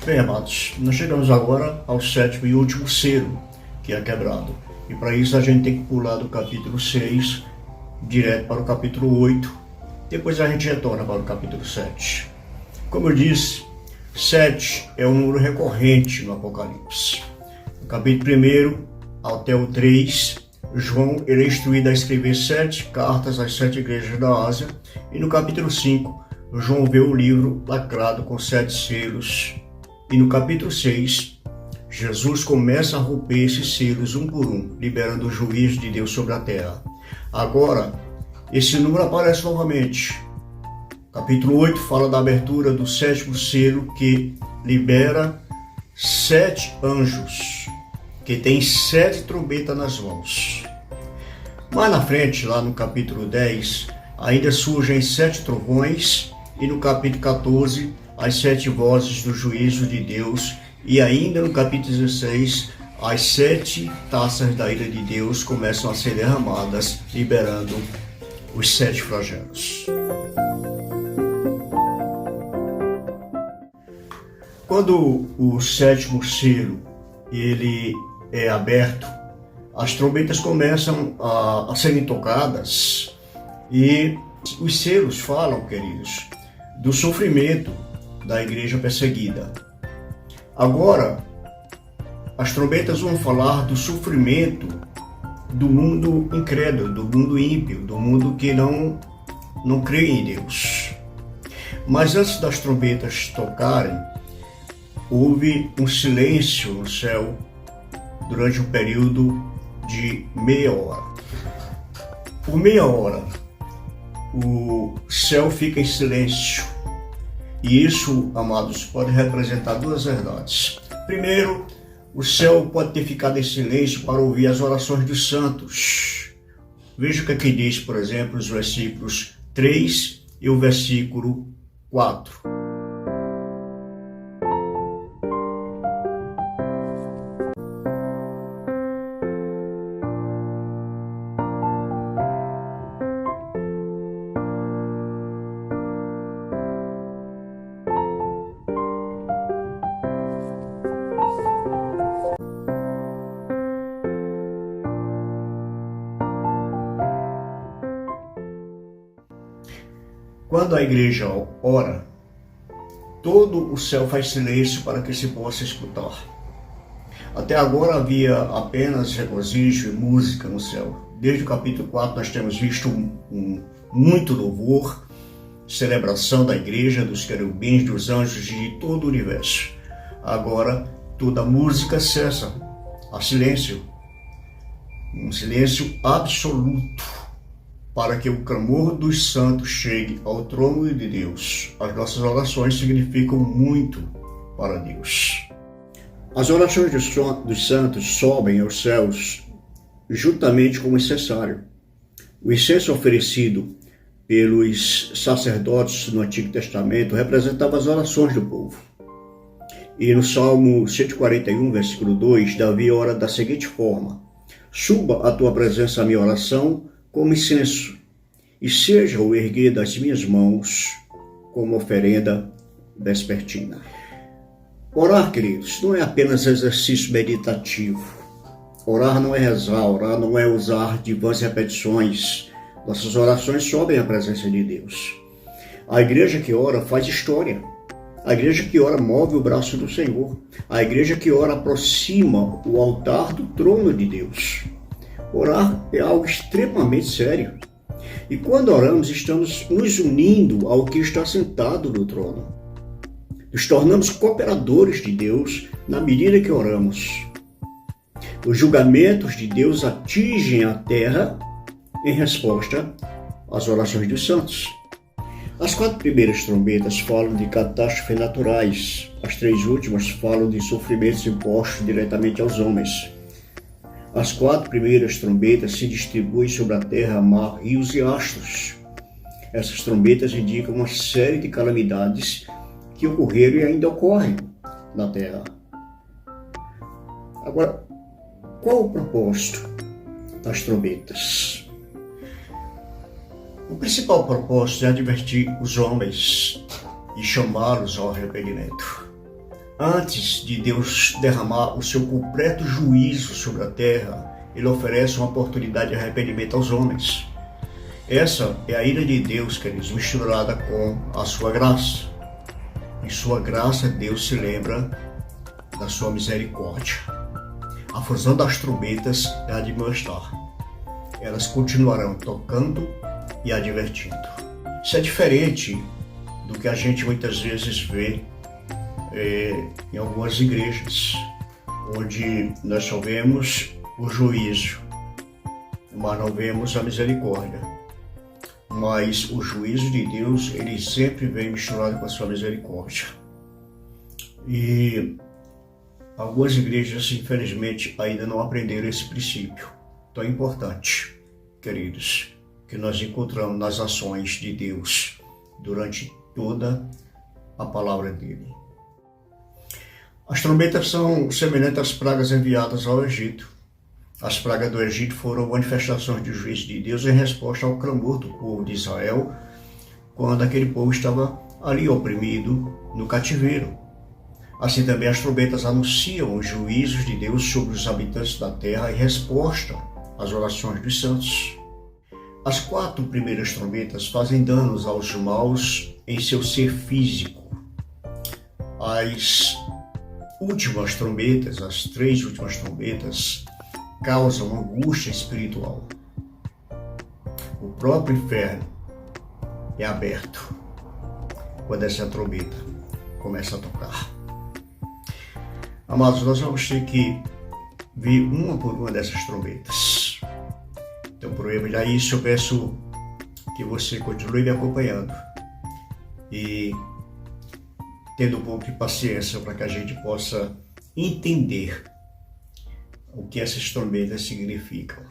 Bem, amados, nós chegamos agora ao sétimo e último selo, que é quebrado. E para isso a gente tem que pular do capítulo 6 direto para o capítulo 8. Depois a gente retorna para o capítulo 7. Como eu disse, 7 é um número recorrente no Apocalipse. No capítulo 1 até o 3, João é instruído a escrever 7 cartas às 7 igrejas da Ásia. E no capítulo 5, João vê o livro lacrado com 7 selos. E no capítulo 6, Jesus começa a romper esses selos um por um, liberando o juízo de Deus sobre a terra. Agora, esse número aparece novamente. Capítulo 8 fala da abertura do 7º selo, que libera 7 anjos, que tem 7 trombetas nas mãos. Mais na frente, lá no capítulo 10, ainda surgem 7 trovões, e no capítulo 14, as 7 vozes do juízo de Deus, e ainda no capítulo 16, as 7 taças da ira de Deus começam a ser derramadas, liberando os 7 flagelos. Quando o 7º selo ele é aberto, as trombetas começam a serem tocadas, e os selos falam, queridos, do sofrimento da igreja perseguida. Agora, as trombetas vão falar do sofrimento do mundo incrédulo, do mundo ímpio, do mundo que não crê em Deus. Mas antes das trombetas tocarem, houve um silêncio no céu durante um período de meia hora. Por meia hora, o céu fica em silêncio. E isso, amados, pode representar duas verdades. Primeiro, o céu pode ter ficado em silêncio para ouvir as orações dos santos. Veja o que aqui diz, por exemplo, os versículos 3 e o versículo 4. Quando a igreja ora, todo o céu faz silêncio para que se possa escutar. Até agora havia apenas regozijo e música no céu. Desde o capítulo 4 nós temos visto muito louvor, celebração da igreja, dos querubins, dos anjos e de todo o universo. Agora toda a música cessa, há silêncio, um silêncio absoluto, para que o clamor dos santos chegue ao trono de Deus. As nossas orações significam muito para Deus. As orações dos santos sobem aos céus juntamente com o incensário. O incenso oferecido pelos sacerdotes no Antigo Testamento representava as orações do povo. E no Salmo 141, versículo 2, Davi ora da seguinte forma: suba à tua presença a minha oração como incenso, e seja o erguer das minhas mãos como oferenda vespertina. Orar, queridos, não é apenas exercício meditativo. Orar não é rezar, orar não é usar de vãs repetições. Nossas orações sobem à presença de Deus. A igreja que ora faz história. A igreja que ora move o braço do Senhor. A igreja que ora aproxima o altar do trono de Deus. Orar é algo extremamente sério. E quando oramos, estamos nos unindo ao que está sentado no trono. Nos tornamos cooperadores de Deus na medida que oramos. Os julgamentos de Deus atingem a terra em resposta às orações dos santos. As 4 primeiras trombetas falam de catástrofes naturais. As 3 últimas falam de sofrimentos impostos diretamente aos homens. As 4 primeiras trombetas se distribuem sobre a terra, mar, rios e astros. Essas trombetas indicam uma série de calamidades que ocorreram e ainda ocorrem na terra. Agora, qual o propósito das trombetas? O principal propósito é advertir os homens e chamá-los ao arrependimento. Antes de Deus derramar o seu completo juízo sobre a terra, ele oferece uma oportunidade de arrependimento aos homens. Essa é a ira de Deus, queridos, misturada com a sua graça. Em sua graça, Deus se lembra da sua misericórdia. A função das trombetas é admoestar. Elas continuarão tocando e advertindo. Isso é diferente do que a gente muitas vezes vê em algumas igrejas, onde nós só vemos o juízo, mas não vemos a misericórdia. Mas o juízo de Deus, ele sempre vem misturado com a sua misericórdia. E algumas igrejas, infelizmente, ainda não aprenderam esse princípio tão importante, queridos, que nós encontramos nas ações de Deus durante toda a palavra dele. As trombetas são semelhantes às pragas enviadas ao Egito. As pragas do Egito foram manifestações de juízo de Deus em resposta ao clamor do povo de Israel, quando aquele povo estava ali oprimido no cativeiro. Assim também as trombetas anunciam os juízos de Deus sobre os habitantes da terra em resposta às orações dos santos. As 4 primeiras trombetas fazem danos aos maus em seu ser físico. As últimas trombetas, as 3 últimas trombetas, causam angústia espiritual. O próprio inferno é aberto quando essa trombeta começa a tocar. Amados, nós vamos ter que ver uma por uma dessas trombetas. Então, por evitar isso, eu peço que você continue me acompanhando e tendo um pouco de paciência para que a gente possa entender o que essas trombetas significam.